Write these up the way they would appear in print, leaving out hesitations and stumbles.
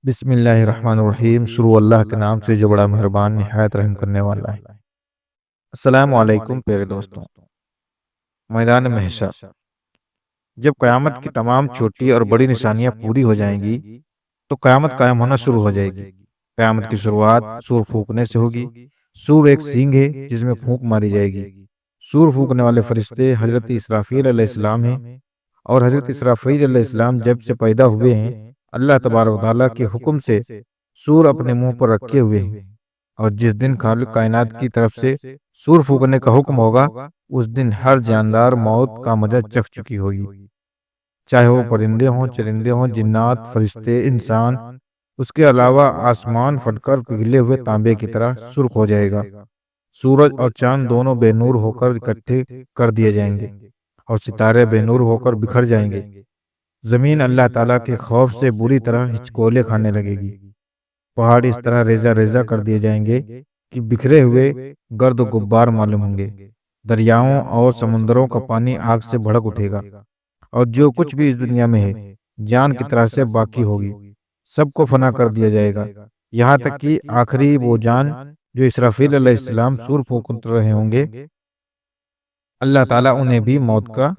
بسم اللہ الرحمن الرحیم، شروع اللہ کے نام سے جو بڑا مہربان نہایت رحم کرنے والا ہے۔ السلام علیکم پیارے دوستوں۔ میدان محشر، جب قیامت کی تمام چھوٹی اور بڑی نشانیاں پوری ہو جائیں گی تو قیامت قائم ہونا شروع ہو جائے گی۔ قیامت کی شروعات سور پھونکنے سے ہوگی۔ سور ایک سینگ ہے جس میں پھونک ماری جائے گی۔ سور پھونکنے والے فرشتے حضرت اسرافیل علیہ السلام ہیں، اور حضرت اسرافیل علیہ السلام جب سے پیدا ہوئے ہیں اللہ تبارک و تعالیٰ کے حکم سے سور اپنے منہ پر رکھے ہوئے ہیں، اور جس دن خالق کائنات کی طرف سے سور پھونکنے کا حکم ہوگا اس دن ہر جاندار موت کا مزہ چکھ چکی ہوگی، چاہے وہ پرندے ہوں، چرندے ہوں، جنات، فرشتے، انسان۔ اس کے علاوہ آسمان پھٹ کر پگھلے ہوئے تانبے کی طرح سرخ ہو جائے گا۔ سورج اور چاند دونوں بے نور ہو کر اکٹھے کر دیے جائیں گے، اور ستارے بے نور ہو کر بکھر جائیں گے۔ زمین اللہ تعالیٰ کے خوف سے بری طرح ہچکولے کھانے لگے گی۔ پہاڑ اس طرح ریزہ ریزہ کر دیے جائیں گے کہ بکھرے ہوئے گرد و غبار معلوم ہوں گے۔ دریاؤں اور سمندروں کا پانی آگ سے بھڑک اٹھے گا، اور جو کچھ بھی اس دنیا میں ہے جان کی طرح سے باقی ہوگی، سب کو فنا کر دیا جائے گا، یہاں تک کہ آخری وہ جان جو اسرافیل علیہ السلام سور پھونک رہے ہوں گے، اللہ تعالیٰ انہیں بھی موت کا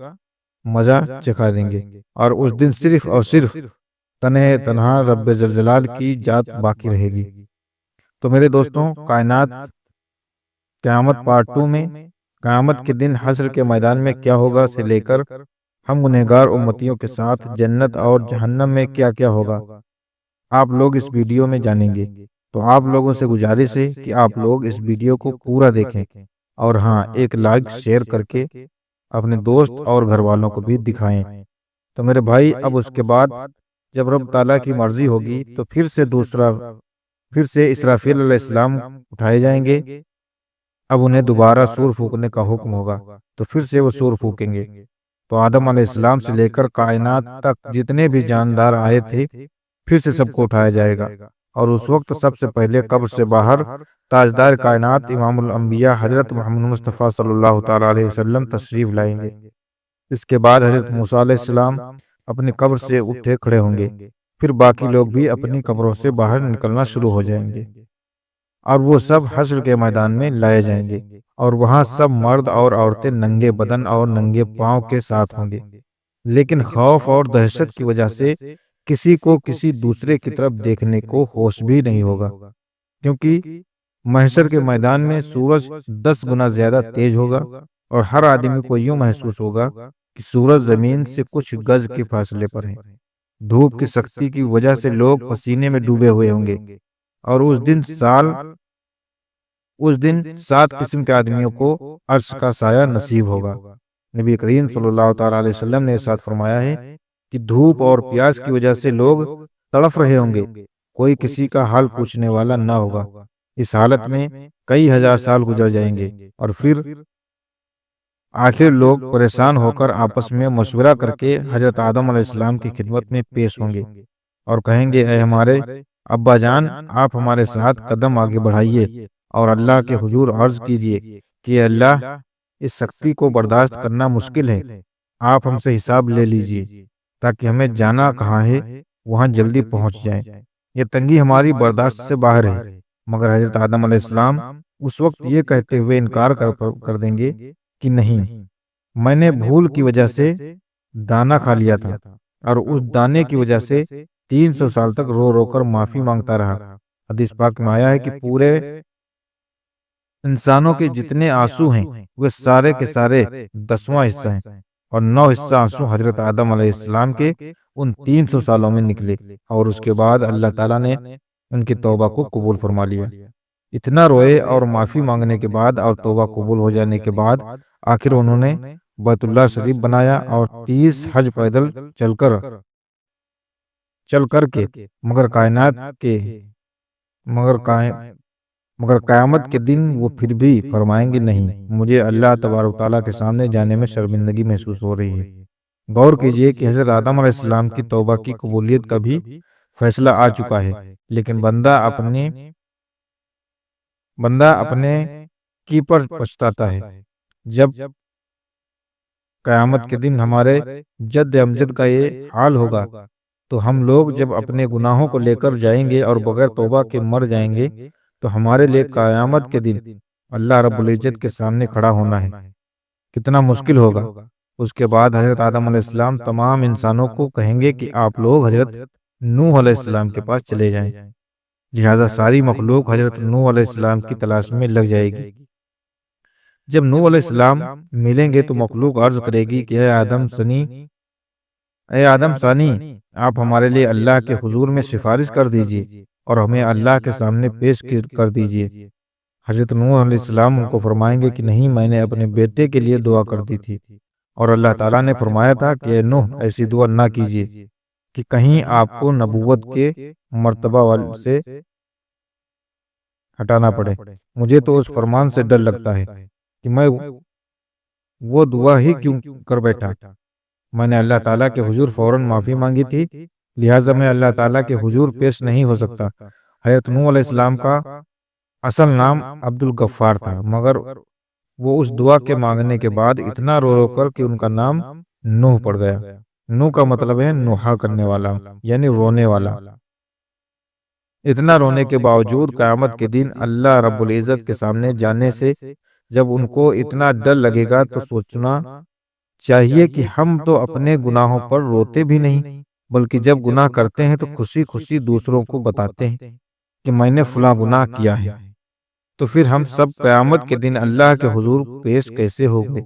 مزہ چکھا دیں گے، اور اس دن صرف اور صرف تنہا رب ذوالجلال کی ذات باقی رہے گی۔ تو میرے دوستوں، کائنات قیامت پارٹ 2 میں قیامت کے دن حشر کے میدان میں کیا ہوگا سے لے کر ہم گنہگار امتیوں کے ساتھ جنت اور جہنم میں کیا کیا ہوگا، آپ لوگ اس ویڈیو میں جانیں گے۔ تو آپ لوگوں سے گزارش ہے کہ آپ لوگ اس ویڈیو کو پورا دیکھیں، اور ہاں، ایک لائک شیئر کر کے اپنے دوست اور گھر والوں کو بھی دکھائیں۔ تو میرے بھائی، اب اس کے بعد جب رب تعالیٰ کی مرضی ہوگی تو پھر سے اسرافیل علیہ السلام اٹھائے جائیں گے۔ اب انہیں دوبارہ سور پھونکنے کا حکم ہوگا، تو پھر سے وہ سور پھونکیں گے۔ تو آدم علیہ السلام سے لے کر کائنات تک جتنے بھی جاندار آئے تھے پھر سے سب کو اٹھایا جائے گا، اور اس وقت سب سے پہلے قبر سے باہر تاجدار کائنات امام الانبیاء حضرت محمد مصطفیٰ صلی اللہ تعالیٰ علیہ وسلم تشریف لائیں گے۔ اس کے بعد حضرت موسیٰ علیہ السلام اپنی قبر سے اٹھے کھڑے ہوں گے، پھر باقی لوگ بھی اپنی قبروں سے باہر نکلنا شروع ہو جائیں گے، اور وہ سب حشر کے میدان میں لائے جائیں گے، اور وہاں سب مرد اور عورتیں ننگے بدن اور ننگے پاؤں کے ساتھ ہوں گے، لیکن خوف اور دہشت کی وجہ سے کسی کو کسی دوسرے کی طرف دیکھنے کو ہوش بھی نہیں ہوگا، کیونکہ محشر کے میدان میں سورج 10 گنا زیادہ تیز ہوگا، اور ہر آدمی کو یوں محسوس ہوگا کہ سورج زمین سے کچھ گز کے فاصلے پر ہے۔ دھوپ کی سختی کی وجہ سے لوگ پسینے میں ڈوبے ہوئے ہوں گے، اور اس دن 7 قسم کے آدمیوں کو عرش کا سایہ نصیب ہوگا۔ نبی کریم صلی اللہ تعالیٰ علیہ وسلم نے ارشاد فرمایا ہے کہ دھوپ اور پیاس کی وجہ سے لوگ تڑف رہے ہوں گے، کوئی کسی کا حال پوچھنے والا نہ ہوگا۔ اس حالت میں کئی ہزار سال گزر جائیں گے، اور پھر آخر لوگ پریشان ہو کر آپس میں مشورہ کر کے حضرت آدم علیہ السلام کی خدمت میں پیش ہوں گے، اور کہیں گے، اے ہمارے ابا جان، آپ ہمارے ساتھ قدم آگے بڑھائیے اور اللہ کے حضور عرض کیجئے کہ اللہ، اس سختی کو برداشت کرنا مشکل ہے، آپ ہم سے حساب لے لیجئے تاکہ ہمیں جانا کہاں ہے وہاں جلدی پہنچ جائیں، یہ تنگی ہماری برداشت سے باہر ہے۔ مگر حضرت آدم علیہ السلام اس وقت یہ کہتے ہوئے انکار کر دیں گے کہ نہیں، میں نے بھول کی وجہ سے دانا کھا لیا تھا، اور اس دانے کی وجہ سے 300 سال تک رو رو کر معافی مانگتا رہا۔ حدیث پاک میں آیا ہے کہ پورے انسانوں کے جتنے آنسو ہیں وہ سارے کے سارے 10واں حصہ ہیں، اور 9 حصہ آنسو حضرت آدم علیہ السلام کے ان 300 سالوں میں نکلے، اور اس کے بعد اللہ تعالیٰ نے ان کی توبہ کو قبول فرما لیا۔ اتنا روئے، اور معافی مانگنے کے بعد اور توبہ قبول ہو جانے کے بعد آخر انہوں نے بیت اللہ شریف بنایا، اور 30 حج پیدل چل کر کے مگر قیامت کے دن وہ پھر بھی فرمائیں گے، نہیں، مجھے اللہ تبارک تعالیٰ کے سامنے جانے میں شرمندگی محسوس ہو رہی ہے۔ غور کیجئے کہ حضرت آدم علیہ السلام کی توبہ کی قبولیت کا بھی فیصلہ آ چکا ہے، لیکن بندہ اپنے کی پر پچھتاتا ہے۔ جب قیامت کے دن ہمارے جد امجد کا یہ حال ہوگا تو ہم لوگ جب اپنے گناہوں کو لے کر جائیں گے اور بغیر توبہ کے مر جائیں گے تو ہمارے لیے قیامت کے دن اللہ رب العزت کے سامنے کھڑا ہونا ہے، کتنا مشکل ہوگا۔ اس کے بعد حضرت آدم علیہ السلام تمام انسانوں کو کہیں گے کہ آپ لوگ حضرت نوح علیہ السلام کے پاس چلے جائیں، لہذا ساری مخلوق حضرت نوح علیہ السلام کی تلاش میں لگ جائے گی۔ جب نوح علیہ السلام ملیں گے تو مخلوق عرض کرے گی کہ اے آدم ثانی، آپ ہمارے لیے اللہ کے حضور میں سفارش کر دیجئے اور ہمیں اللہ کے سامنے پیش کر دیجئے۔ حضرت نوح علیہ السلام ان کو فرمائیں گے کہ نہیں، میں نے اپنے بیٹے کے لیے دعا کر دی تھی اور اللہ تعالیٰ نے فرمایا تھا کہ اے نوح ایسی دعا نہ کیجیے کہ کہیں آپ کو نبوت کے مرتبہ سے ہٹانا پڑے۔ مجھے تو اس فرمان سے ڈر لگتا ہے کہ میں وہ دعا ہی کیوں کر بیٹھا۔ میں نے اللہ تعالیٰ کے حضور فوراً معافی مانگی تھی، لہٰذا میں اللہ تعالیٰ کے حضور پیش نہیں ہو سکتا۔ حضرت نوح علیہ السلام کا اصل نام عبد الغفار تھا، مگر وہ اس دعا کے مانگنے کے بعد اتنا رو رو کر کہ ان کا نام نوح پڑ گیا۔ نوح کا مطلب ہے نوحہ کرنے والا، یعنی رونے والا۔ اتنا رونے کے باوجود قیامت کے دن اللہ رب العزت کے سامنے جانے سے جب ان کو اتنا ڈر لگے گا تو سوچنا چاہیے کہ ہم تو اپنے گناہوں پر روتے بھی نہیں، بلکہ جب گناہ کرتے ہیں تو خوشی خوشی دوسروں کو بتاتے ہیں کہ میں نے فلاں گناہ کیا ہے۔ تو پھر ہم سب قیامت کے دن اللہ کے حضور پیش کیسے ہوں گے؟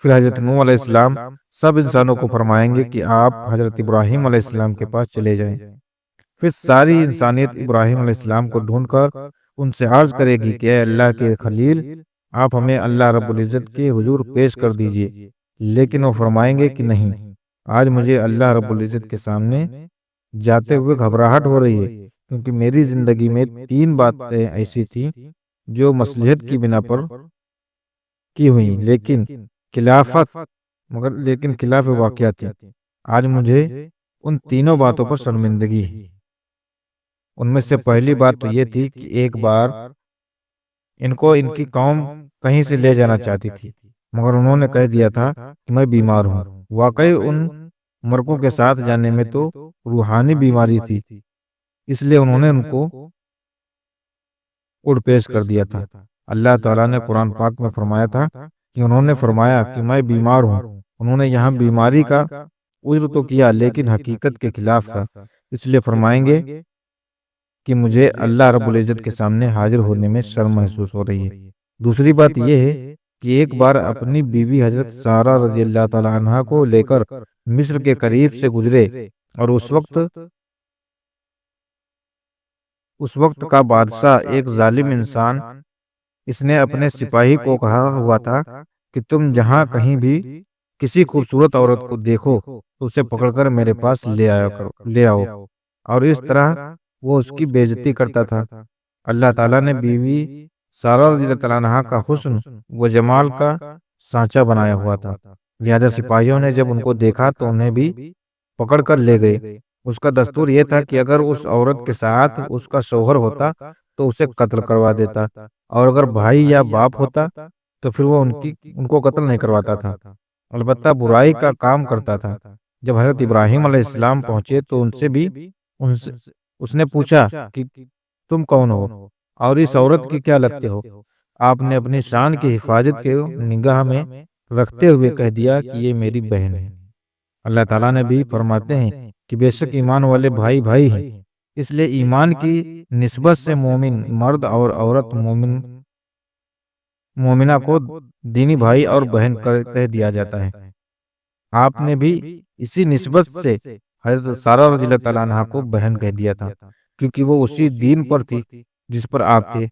پھر حضرت نوح علیہ السلام سب انسانوں کو فرمائیں گے کہ آپ حضرت ابراہیم علیہ السلام کے پاس چلے جائیں۔ پھر ساری انسانیت ابراہیم علیہ السلام کو ڈھونڈ کر ان سے عرض کرے گی کہ اے اللہ کے خلیل، آپ ہمیں اللہ رب العزت کے حضور پیش کر دیجئے۔ لیکن وہ فرمائیں گے کہ نہیں، آج مجھے اللہ رب العزت کے سامنے جاتے ہوئے گھبراہٹ ہو رہی ہے، کیونکہ میری زندگی میں 3 باتیں ایسی تھیں جو مصلحت کی بنا پر کی ہوئی، لیکن خلاف واقعہ تھی۔ آج مجھے ان تینوں باتوں پر شرمندگی ہے۔ ان میں سے پہلی بات تو یہ تھی کہ ایک بار ان کو ان کی قوم کہیں سے لے جانا چاہتی تھی، مگر انہوں نے کہہ دیا تھا کہ میں بیمار ہوں۔ واقعی ان مرکوں کے ساتھ جانے میں تو روحانی بیماری تھی، اس لیے انہوں نے ان کو اڑ پیش کر دیا تھا۔ اللہ تعالیٰ نے قرآن پاک میں فرمایا تھا کہ انہوں نے فرمایا کہ میں بیمار ہوں۔ انہوں نے یہاں بیماری کا عذر تو کیا لیکن حقیقت کے خلاف تھا، اس لیے فرمائیں گے کہ مجھے اللہ رب العزت کے سامنے حاضر ہونے میں شرم محسوس ہو رہی ہے۔ دوسری بات یہ ہے کہ ایک بار اپنی بیوی حضرت سارہ رضی اللہ تعالیٰ عنہا کو لے کر مصر کے قریب سے گزرے اور اس وقت کا بادشاہ ایک ظالم انسان، اس نے اپنے سپاہی کو کہا ہوا تھا کہ تم جہاں کہیں بھی کسی خوبصورت عورت کو دیکھو تو اسے پکڑ کر میرے پاس لے آؤ، اور اس طرح وہ اس کی بے عزتی کرتا تھا۔ اللہ تعالیٰ نے بیوی سارہ رضی اللہ عنہا کا حسن و جمال کا سانچہ بنایا ہوا تھا، لہذا سپاہیوں نے جب ان کو دیکھا تو انہیں بھی پکڑ کر لے گئے۔ اس کا دستور یہ تھا کہ اگر اس عورت کے ساتھ اس کا شوہر ہوتا تو اسے قتل کروا دیتا، اور اگر بھائی یا باپ ہوتا تو پھر وہ ان کو قتل نہیں کرواتا تھا، البتہ برائی کا کام کرتا تھا۔ جب حضرت ابراہیم علیہ السلام پہنچے تو اس نے پوچھا کہ تم کون ہو اور اس عورت کی کیا لگتے ہو؟ آپ نے اپنی شان کی حفاظت کے نگاہ میں رکھتے ہوئے کہہ دیا کہ یہ میری بہن ہے۔ اللہ تعالیٰ نے بھی فرماتے ہیں کہ بے شک ایمان والے بھائی بھائی ہیں، اس لیے ایمان کی نسبت سے مومن مرد اور عورت مومنہ کو دینی بھائی اور بہن کہہ دیا جاتا ہے۔ آپ نے بھی اسی نسبت سے حضرت سارہ رضی اللہ تعالیٰ عنہا کو بہن کہہ دیا تھا، کیونکہ وہ اسی دین پر تھی جس پر آپ تھے۔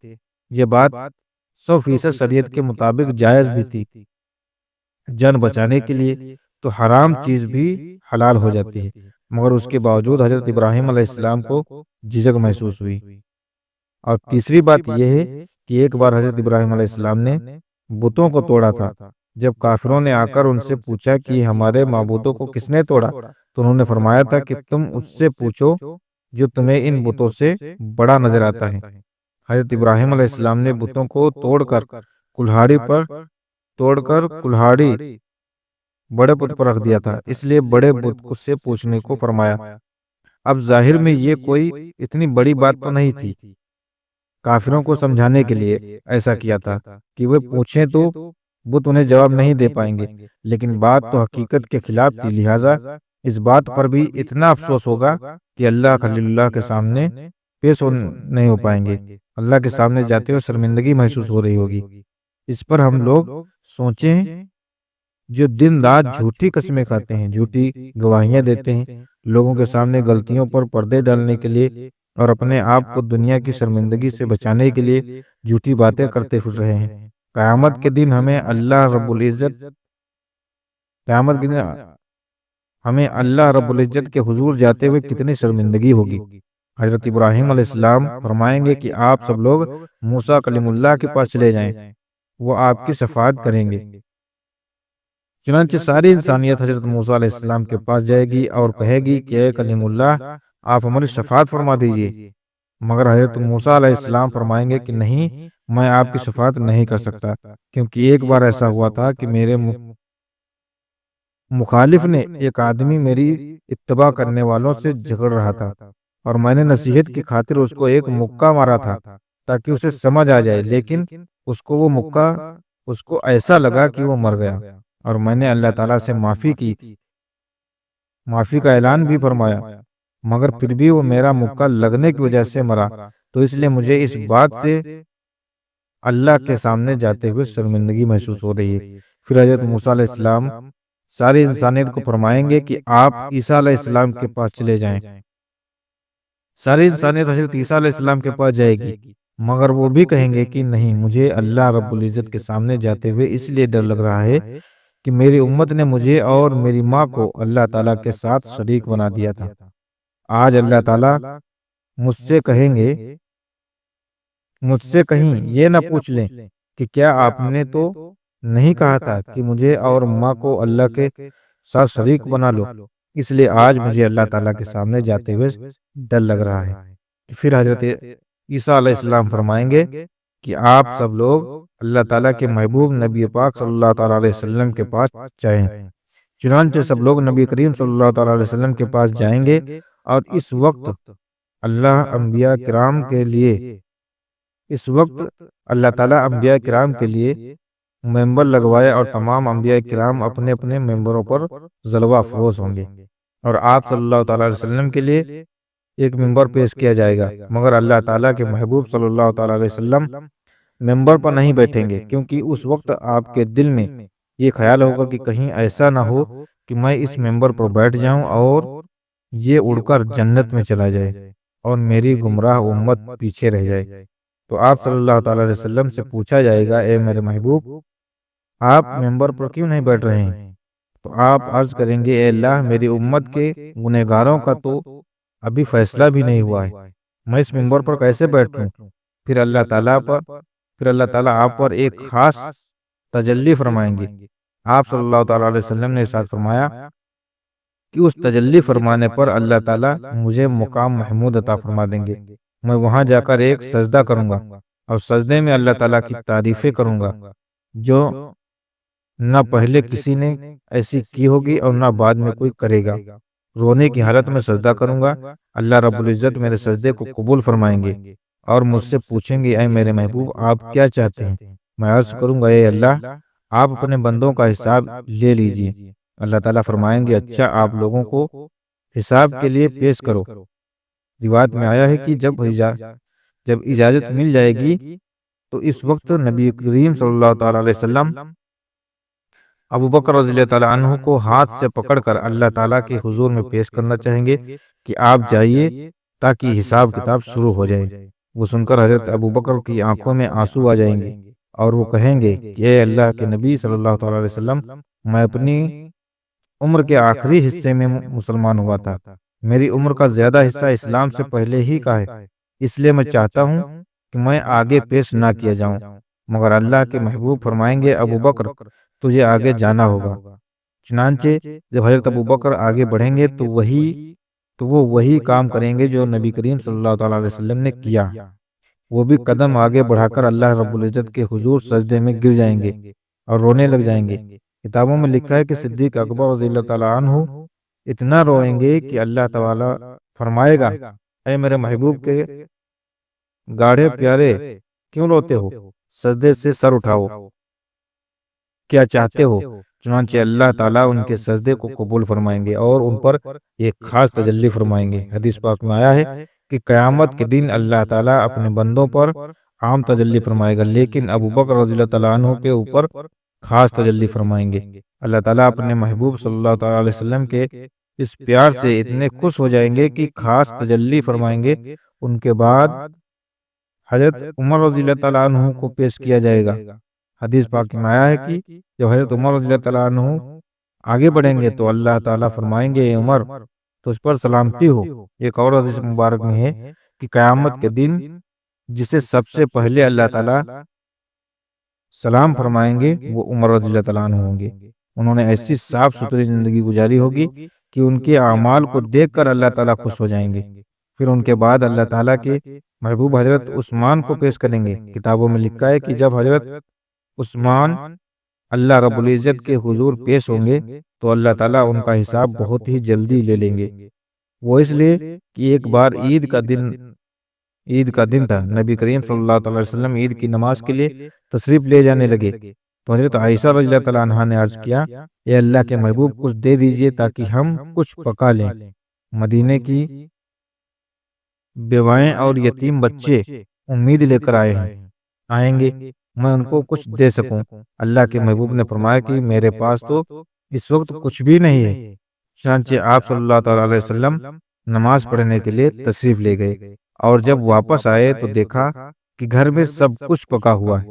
یہ بات 100% شریعت کے مطابق جائز بھی تھی۔ جان بچانے کے لیے تو حرام چیز بھی حلال ہو جاتی ہے، مگر اس کے باوجود حضرت ابراہیم علیہ السلام کو جھجک محسوس ہوئی۔ اور تیسری بات یہ ہے کہ ایک بار حضرت ابراہیم علیہ السلام نے بتوں کو توڑا تھا۔ جب کافروں نے آ کر ان سے پوچھا کہ ہمارے معبودوں کو کس نے توڑا تو انہوں نے فرمایا تھا کہ تم اس سے پوچھو جو تمہیں ان بتوں سے بڑا نظر آتا ہے۔ حضرت ابراہیم علیہ السلام نے بتوں کو توڑ کر کلہاڑی بڑے بت پر رکھ دیا تھا، اس لیے بڑے بت سے پوچھنے کو فرمایا۔ اب ظاہر میں یہ کوئی اتنی بڑی بات تو نہیں تھی، کافروں کو سمجھانے کے لیے ایسا کیا تھا کہ وہ پوچھیں تو بت انہیں جواب نہیں دے پائیں گے، لیکن بات تو حقیقت کے خلاف تھی، لہٰذا اس بات پر بھی اتنا افسوس ہوگا کہ اللہ خلیل اللہ کے سامنے پیش نہیں ہو پائیں گے، اللہ کے سامنے جاتے ہوئے شرمندگی محسوس ہو رہی ہوگی۔ اس پر ہم لوگ سوچیں، جو دن رات جھوٹی قسمیں کھاتے ہیں، جھوٹی گواہیاں دیتے ہیں، لوگوں کے سامنے غلطیوں پر پردے ڈالنے کے لیے اور اپنے آپ کو دنیا کی شرمندگی سے بچانے کے لیے جھوٹی باتیں کرتے پھر رہے ہیں، قیامت کے دن قیامت کے دن ہمیں اللہ رب العزت کے حضور جاتے ہوئے کتنی شرمندگی ہوگی۔ حضرت ابراہیم علیہ السلام فرمائیں گے کہ آپ سب لوگ موسیٰ کلیم اللہ کے پاس چلے جائیں، وہ آپ کی شفاعت کریں گے۔ چنانچہ ساری انسانیت حضرت موسیٰ علیہ السلام کے پاس جائے گی اور کہے گی کہ اے کلیم اللہ، آپ ہماری شفاعت فرما دیجئے، مگر حضرت موسیٰ علیہ السلام فرمائیں گے کہ نہیں، میں آپ کی شفاعت نہیں کر سکتا، کیونکہ ایک بار ایسا ہوا تھا کہ میرے مخالف نے، ایک آدمی میری اتباع کرنے والوں سے جھگڑ رہا تھا اور میں نے نصیحت کی خاطر اس کو ایک مکہ مارا تھا تاکہ اسے سمجھ آ جائے، لیکن اس کو وہ مکہ اس کو ایسا لگا کہ وہ مر گیا، اور میں نے اللہ تعالیٰ سے معافی کا اعلان بھی فرمایا، مگر پھر بھی وہ میرا مکہ لگنے کی وجہ سے مرا، تو اس لیے مجھے اس بات سے اللہ کے سامنے جاتے ہوئے شرمندگی محسوس ہو رہی ہے۔ پھر حضرت موسیٰ علیہ السلام ساری انسانیت کو فرمائیں گے کہ آپ عیسیٰ علیہ السلام کے پاس چلے جائیں۔ ساری انسانیت حضرت عیسیٰ علیہ السلام کے پاس جائے گی، مگر وہ بھی کہیں گے کہ نہیں، مجھے اللہ رب العزت کے سامنے جاتے ہوئے اس لیے ڈر لگ رہا ہے کہ میری امت نے مجھے اور میری ماں کو اللہ تعالیٰ کے ساتھ شریک بنا دیا تھا۔ آج اللہ تعالیٰ مجھ سے کہیں یہ نہ پوچھ لیں کہ کیا آپ نے تو نہیں کہا تھا کہ مجھے اور ماں کو اللہ کے ساتھ شریک بنا لو، اس لیے آج مجھے اللہ تعالیٰ کے سامنے جاتے ہوئے ڈر لگ رہا ہے۔ پھر حضرت عیسیٰ علیہ السلام فرمائیں گے کہ آپ سب لوگ اللہ تعالیٰ کے محبوب نبی پاک صلی اللہ تعالیٰ علیہ وسلم کے پاس جائیں۔ چنانچہ سب لوگ نبی کریم صلی اللہ تعالیٰ علیہ وسلم کے پاس جائیں گے، اور اس وقت اللہ تعالیٰ انبیاء کرام کے لیے ممبر لگوائے، اور تمام انبیاء کرام اپنے اپنے ممبروں پر جلوہ افروز ہوں گے، اور آپ صلی اللہ تعالیٰ علیہ وسلم کے لیے ایک ممبر پیش کیا جائے گا، مگر اللہ تعالیٰ کے محبوب صلی اللہ تعالیٰ علیہ وسلم ممبر پر نہیں بیٹھیں گے، کیونکہ اس وقت آپ کے دل میں یہ خیال ہوگا کہ کہیں ایسا نہ ہو کہ میں اس ممبر پر بیٹھ جاؤں اور یہ اڑ کر جنت میں چلا جائے اور میری گمراہ امت پیچھے رہ جائے۔ تو آپ صلی اللہ تعالیٰ علیہ وسلم سے پوچھا جائے گا، اے میرے محبوب، آپ ممبر پر کیوں نہیں بیٹھ رہے ہیں؟ تو آپ عرض کریں گے، اے اللہ، میری امت کے گنہگاروں کا تو ابھی فیصلہ بھی نہیں ہوا ہے، میں اس ممبر پر کیسے بیٹھوں؟ پھر اللہ تعالیٰ آپ پر ایک خاص تجلی فرمائیں گے۔ آپ صلی اللہ تعالیٰ علیہ وسلم نے ارشاد فرمایا کہ اس تجلی فرمانے پر اللہ تعالیٰ مجھے مقام محمود عطا فرما دیں گے، میں وہاں جا کر ایک سجدہ کروں گا اور سجدے میں اللہ تعالیٰ کی تعریفیں کروں گا جو نہ پہلے کسی نے ایسی کی ہوگی اور نہ بعد میں کوئی کرے گا۔ رونے کی حالت میں سجدہ کروں گا، اللہ رب العزت میرے سجدے کو قبول فرمائیں گے اور مجھ سے پوچھیں گے، اے میرے محبوب، آپ کیا چاہتے ہیں؟ میں عرض کروں گا، اے اللہ، آپ اپنے بندوں کا حساب لے لیجئے۔ اللہ تعالیٰ فرمائیں گے، اچھا، آپ لوگوں کو حساب کے لیے پیش کرو۔ روایت میں آیا ہے کہ جب اجازت مل جائے گی تو اس وقت نبی کریم صلی اللہ تعالیٰ علیہ وسلم ابو بکر رضی اللہ تعالیٰ عنہ کو ہاتھ سے پکڑ کر اللہ تعالیٰ کے حضور میں پیش کرنا چاہیں گے کہ آپ جائیے تاکہ حساب کتاب شروع ہو جائے۔ وہ سن کر حضرت ابو بکر کی آنکھوں میں آنسو آ جائیں گے اور وہ کہیں گے کہ اے اللہ کے نبی صلی اللہ تعالیٰ علیہ وسلم، میں اپنی عمر کے آخری حصے میں مسلمان ہوا تھا، میری عمر کا زیادہ حصہ اسلام سے پہلے ہی کا ہے، اس لیے میں چاہتا ہوں کہ میں آگے پیش نہ کیا جاؤں، مگر اللہ کے محبوب فرمائیں گے، ابو بکر، تجھے آگے جانا ہوگا۔ چنانچہ جب حضرت ابو بکر آگے بڑھیں گے تو وہ وہی کام کریں گے جو نبی کریم صلی اللہ تعالیٰ علیہ وسلم نے کیا، وہ بھی قدم آگے بڑھا کر اللہ رب العزت کے حضور سجدے میں گر جائیں گے اور رونے لگ جائیں گے۔ کتابوں میں لکھا ہے کہ صدیق اکبر رضی اللہ تعالیٰ عنہ اتنا روئیں گے کہ اللہ فرمائے گا، اے میرے محبوب کے گاڑھے پیارے، کیوں روتے ہو؟ سجدے سے سر اٹھاؤ، کیا چاہتے ہو؟ چنانچہ اللہ تعالیٰ ان کے سجدے کو قبول فرمائیں گے اور ان پر ایک خاص تجلی فرمائیں گے۔ حدیث پاک میں آیا ہے کہ قیامت کے دن اللہ تعالیٰ اپنے بندوں پر عام تجلی فرمائے گا، لیکن ابو بکر رضی اللہ تعالیٰ عنہ کے اوپر خاص تجلی فرمائیں گے۔ اللہ تعالیٰ اپنے محبوب صلی اللہ تعالیٰ علیہ وسلم کے اس پیار سے اتنے خوش ہو جائیں گے کہ خاص تجلی فرمائیں گے۔ ان کے بعد حضرت عمر رضی اللہ تعالیٰ عنہ کو پیش کیا جائے گا۔ حدیث پاک میں آیا ہے کہ جب حضرت عمر رضی اللہ تعالیٰ عنہ آگے بڑھیں گے تو اللہ تعالیٰ فرمائیں گے، اے عمر تجھ پر سلامتی ہو۔ ایک اور حدیث مبارک میں ہے کہ قیامت کے دن جسے سب سے پہلے اللہ تعالیٰ سلام فرمائیں گے وہ عمر رضی اللہ تعالیٰ عنہ ہوں گے۔ انہوں نے ایسی صاف ستھری زندگی گزاری ہوگی کہ ان کے اعمال کو دیکھ کر اللہ تعالیٰ خوش ہو جائیں گے۔ پھر ان کے بعد اللہ تعالیٰ کے محبوب حضرت عثمان کو پیش کریں گے۔ کتابوں میں لکھا ہے کہ جب حضرت عثمان اللہ رب العزت کے حضور پیش ہوں گے تو اللہ تعالیٰ ان کا حساب بہت ہی جلدی لے لیں گے۔ وہ اس لیے کہ ایک بار عید کا دن تھا، نبی کریم صلی اللہ علیہ وسلم عید کی نماز کے لیے تشریف لے جانے لگے تو حضرت عائشہ رضی اللہ تعالیٰ عنہا نے عرض کیا، اے اللہ کے محبوب کچھ دے دیجئے تاکہ ہم کچھ پکا لیں۔ مدینے کی بیوائیں اور یتیم بچے امید لے کر آئیں گے، میں ان کو کچھ دے سکوں۔ اللہ کے محبوب نے فرمایا کہ میرے پاس تو اس وقت کچھ بھی نہیں ہے۔ چنانچہ آپ صلی اللہ تعالیٰ علیہ وسلم نماز پڑھنے کے لیے تشریف لے گئے اور جب واپس آئے تو دیکھا کہ گھر میں سب کچھ پکا ہوا ہے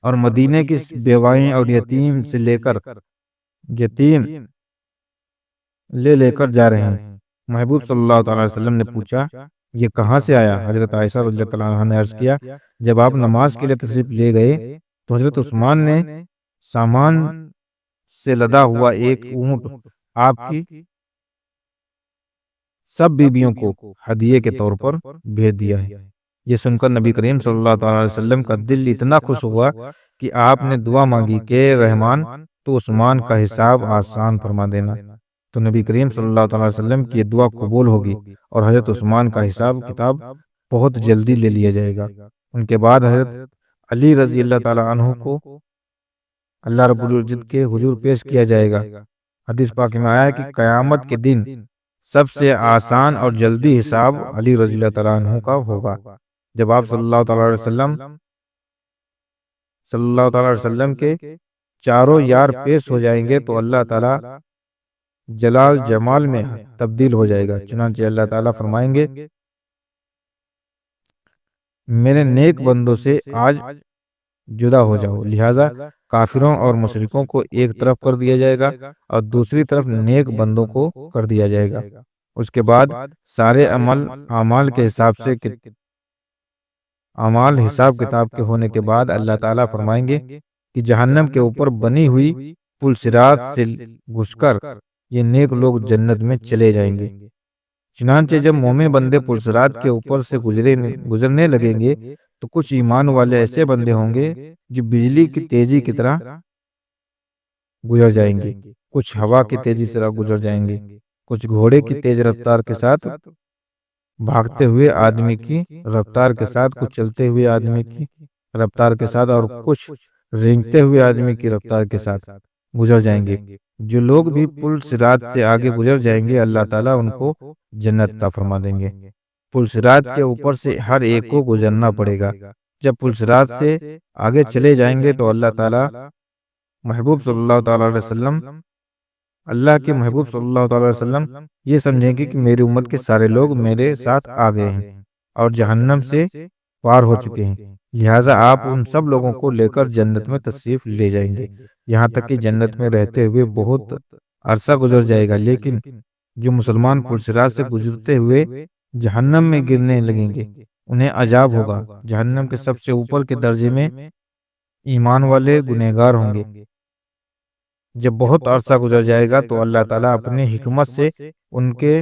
اور مدینے کی بیوائیں اور یتیم لے کر جا رہے ہیں۔ محبوب صلی اللہ تعالیٰ علیہ وسلم نے پوچھا، یہ کہاں سے آیا؟ حضرت عائشہ رضی اللہ تعالیٰ عنہا نے عرض کیا، جب آپ نماز کے لیے تشریف لے گئے تو حضرت عثمان نے سامان سے لدا ہوا ایک اونٹ آپ کی سب بیبیوں کو ہدیے کے طور پر بھیج دیا ہے۔ یہ سن کر نبی کریم صلی اللہ تعالیٰ علیہ وسلم کا دل اتنا خوش ہوا کہ آپ نے دعا مانگی کہ رحمان تو عثمان کا حساب آسان فرما دینا۔ تو نبی کریم صلی اللہ تعالیٰ علیہ وسلم کی یہ دعا قبول ہوگی اور حضرت عثمان کا حساب کتاب بہت جلدی لے لیا جائے گا۔ ان کے بعد حضرت علی رضی اللہ تعالیٰ عنہ کو اللہ رب العزت کے حضور پیش کیا جائے گا۔ حدیث پاک میں آیا ہے کہ قیامت کے دن سب سے آسان اور جلدی حساب علی رضی اللہ تعالیٰ عنہ کا ہوگا۔ جب آپ صلی اللہ تعالیٰ علیہ وسلم کے چاروں یار پیش ہو جائیں گے تو اللہ تعالیٰ جلال جمال میں تبدیل ہو جائے گا۔ چنانچہ اللہ تعالیٰ فرمائیں گے، میرے نیک بندوں سے آج جدا ہو جاؤ، لہٰذا کافروں اور مشرکوں کو ایک طرف کر دیا جائے گا اور دوسری طرف نیک بندوں کو کر دیا جائے گا۔ اس کے بعد سارے اعمال کے حساب کتاب کے ہونے کے بعد اللہ تعالیٰ فرمائیں گے کہ جہنم کے اوپر بنی ہوئی پل صراط سے گھس کر یہ نیک لوگ جنت میں چلے جائیں گے۔ چنانچہ جب مومن بندے پل صراط کے اوپر سے گزرنے لگیں گے تو کچھ ایمان والے ایسے بندے ہوں گے جو بجلی کی تیزی کی طرح گزر جائیں گے، کچھ ہوا کی تیزی سے گزر جائیں گے، کچھ گھوڑے کی تیز رفتار کے ساتھ بھاگتے ہوئے آدمی کی رفتار کے ساتھ، کچھ چلتے ہوئے آدمی کی رفتار کے ساتھ اور کچھ رینگتے ہوئے آدمی کی رفتار کے ساتھ گزر جائیں گے۔ جو لوگ بھی پل صراط سے آگے گزر جائیں گے اللہ تعالیٰ ان کو جنت عطا فرما دیں گے۔ پل صراط کے اوپر سے ہر ایک کو گزرنا پڑے گا۔ جب پل صراط سے آگے چلے جائیں گے تو اللہ تعالیٰ محبوب صلی اللہ تعالیٰ علیہ وسلم یہ سمجھیں گے کہ میری امت کے سارے لوگ میرے ساتھ آ گئے ہیں اور جہنم سے پار ہو چکے ہیں، لہٰذا آپ ان سب لوگوں کو لے کر جنت میں تشریف لے جائیں گے، یہاں تک کہ جنت میں رہتے ہوئے بہت عرصہ گزر جائے گا، لیکن جو مسلمان پل صراط سے گزرتے ہوئے جہنم میں گرنے لگیں گے انہیں عذاب ہوگا۔ جہنم کے سب سے اوپر کے درجے میں ایمان والے گنہگار ہوں گے۔ جب بہت عرصہ گزر جائے گا تو اللہ تعالیٰ اپنے حکمت سے ان کے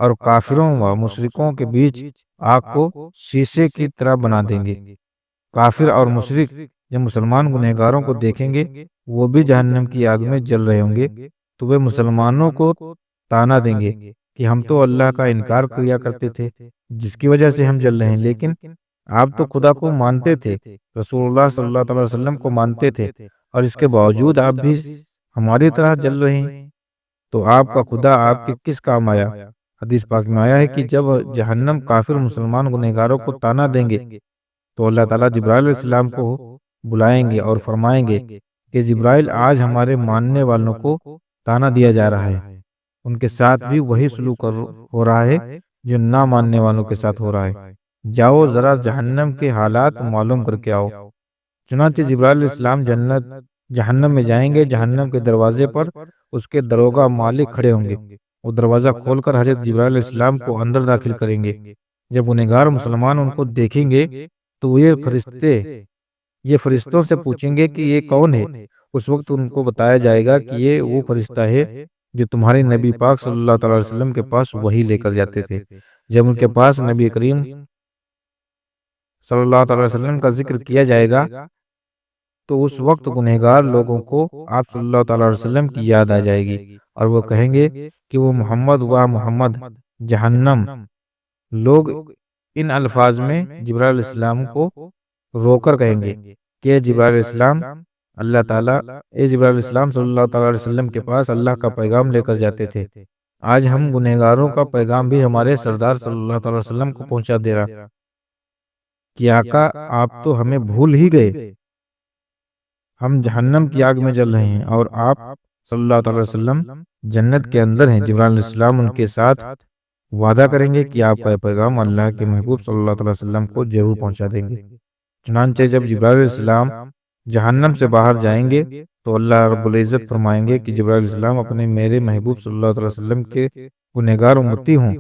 اور کافروں و مشرکوں کے بیچ آگ کو شیشے کی طرح بنا دیں گے۔ کافر اور مشرک جب مسلمان گنہگاروں کو دیکھیں گے وہ بھی جہنم کی آگ میں جل رہے ہوں گے تو وہ مسلمانوں کو تانا دیں گے کہ ہم تو اللہ کا انکار کیا کرتے تھے جس کی وجہ سے ہم جل رہے ہیں، لیکن آپ تو خدا کو مانتے تھے، رسول اللہ صلی اللہ تعالی وسلم کو مانتے تھے، اور اس کے باوجود آپ بھی ہماری طرح جل رہے ہیں، تو آپ کا خدا آپ کے کس کام آیا؟ حدیث پاک میں آیا ہے کہ جب جہنم کافر مسلمان گنہگاروں کو تانا دیں گے تو اللہ تعالیٰ جبرائیل علیہ السلام کو بلائیں گے اور فرمائیں گے کہ جبرائیل، آج ہمارے ماننے والوں کو تانا دیا جا رہا ہے، ان کے ساتھ بھی وہی سلوک ہو رہا ہے جو نہ ماننے والوں کے ساتھ ہو رہا ہے، جاؤ ذرا جہنم کے حالات معلوم کر کے آؤ۔ چنانچہ جبرائیل علیہ السلام جہنم میں جائیں گے، جہنم کے دروازے پر اس کے دروگا مالک کھڑے ہوں گے، وہ دروازہ کھول کر حضرت جبرائیل علیہ السلام کو اندر داخل کریں گے۔ جب گنہگار مسلمان ان کو دیکھیں گے تو یہ فرشتوں سے پوچھیں گے کہ یہ کون ہے؟ اس وقت ان کو بتایا جائے گا کہ یہ وہ فرشتہ ہے جو تمہارے نبی پاک صلی اللہ تعالی وسلم کے پاس وحی لے کر جاتے تھے۔ جب ان کے پاس نبی کریم صلی اللہ تعالی وسلم کا ذکر کیا جائے گا تو اس وقت گنہگار لوگوں کو آپ صلی اللہ تعالی وسلم کی یاد آ جائے گی، اور وہ کہیں گے کہ وہ محمد و محمد جہنم۔ لوگ ان الفاظ میں جبرائیل علیہ السلام کو رو کر کہیں گے کہ جبرائیل علیہ السلام، اللہ تعالیٰ جبرائیل علیہ السلام صلی اللہ تعالی علیہ وسلم کے پاس اللہ کا پیغام لے کر جاتے تھے، آج ہم گنہگاروں کا پیغام بھی ہمارے سردار صلی اللہ تعالی وسلم کو پہنچا دے رہا کہ آقا آپ تو ہمیں بھول ہی گئے، ہم جہنم کی آگ میں جل رہے ہیں اور آپ صلی اللہ تعالی وسلم جنت کے اندر ہیں۔ جبرائیل علیہ السلام ان کے ساتھ وعدہ کریں گے کہ آپ کا پیغام اللہ کے محبوب صلی اللہ تعالی وسلم کو ضرور پہنچا دیں گے۔ چنانچہ جب جبرائیل علیہ السلام جہنم سے باہر جائیں گے تو اللہ رب العزت فرمائیں گے کہ جبرائیل علیہ السلام اپنے میرے محبوب صلی اللہ تعالی وسلم کے گنہگار امتی ہوں،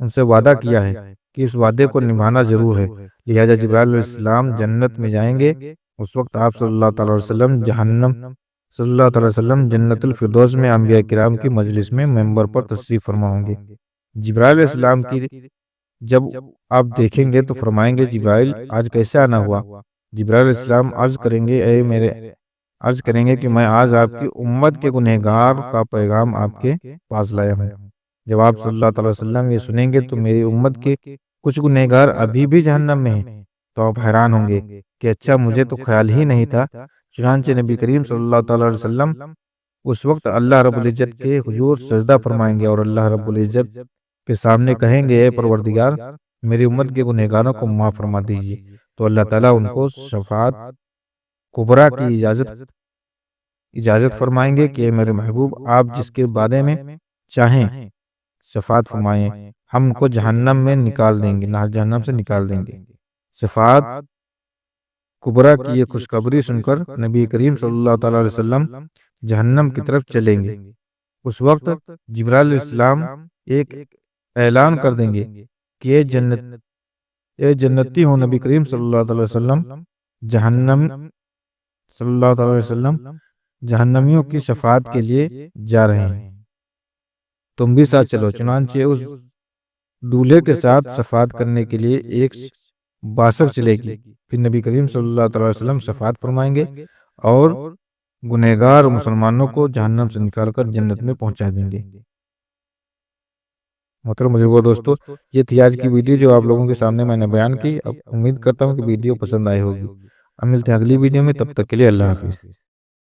ان سے وعدہ کیا ہے کہ اس وعدے کو نبھانا ضرور ہے، لہذا جبرائیل علیہ السلام جنت میں جائیں گے، اس وقت آپ صلی اللہ تعالی وسلم صلی اللہ تعالی وسلم جنت الفردوس میں انبیاء کرام کی مجلس میں ممبر پر تشریف فرما ہوں گے۔ جبرائیل علیہ السلام کی جب آپ دیکھیں گے تو فرمائیں گے جبرائیل آج کیسے آنا ہوا؟ جبرائیل علیہ السلام عرض کریں گے کہ میں آج آپ کی امت کے گنہگار کا پیغام آپ کے پاس لایا ہوں۔ جب آپ صلی اللہ تعالی وسلم یہ سنیں گے تو میری امت کے کچھ گنہگار ابھی بھی جہنم میں ہیں، تو آپ حیران ہوں گے کہ اچھا مجھے تو خیال ہی نہیں تھا۔ چنانچہ نبی کریم صلی اللہ تعالی علیہ وسلم اس وقت اللہ رب العزت کے حضور سجدہ فرمائیں گے اور اللہ رب العزت کے سامنے کہیں گے اے پروردگار میری امت کے گنہگاروں کو معاف فرما دیجیے، تو اللہ تعالیٰ ان کو شفاعت کبریٰ کی اجازت فرمائیں گے کہ اے میرے محبوب آپ جس کے بارے میں چاہیں شفاعت فرمائیں، ہم کو جہنم میں نکال دیں گے، جہنم سے نکال دیں گے۔ شفاعت کبریٰ کی یہ خوشخبری سن کر نبی کریم صلی اللہ تعالی علیہ وسلم جہنم کی طرف چلیں گے۔ اس وقت جبرائیل علیہ السلام ایک اعلان کر دیں گے کہ اے جنتی ہو، نبی کریم صلی اللہ تعالی وسلم جہنمیوں کی شفاعت کے لیے جا رہے ہیں، تم بھی ساتھ چلو۔ چنانچہ اس دولہے کے ساتھ شفاعت کرنے کے لیے ایک باسق چلے گی، پھر نبی کریم صلی اللہ تعالی وسلم شفاعت فرمائیں گے اور گنہگار مسلمانوں کو جہنم سے نکال کر جنت میں پہنچا دیں گے۔ محترم بزرگوں دوستو، یہ تھی آج کی ویڈیو جو آپ لوگوں کے سامنے میں نے بیان کی۔ اب امید کرتا ہوں کہ ویڈیو پسند آئی ہوگی۔ اب ملتے ہیں اگلی ویڈیو میں، تب تک کے لیے اللہ حافظ۔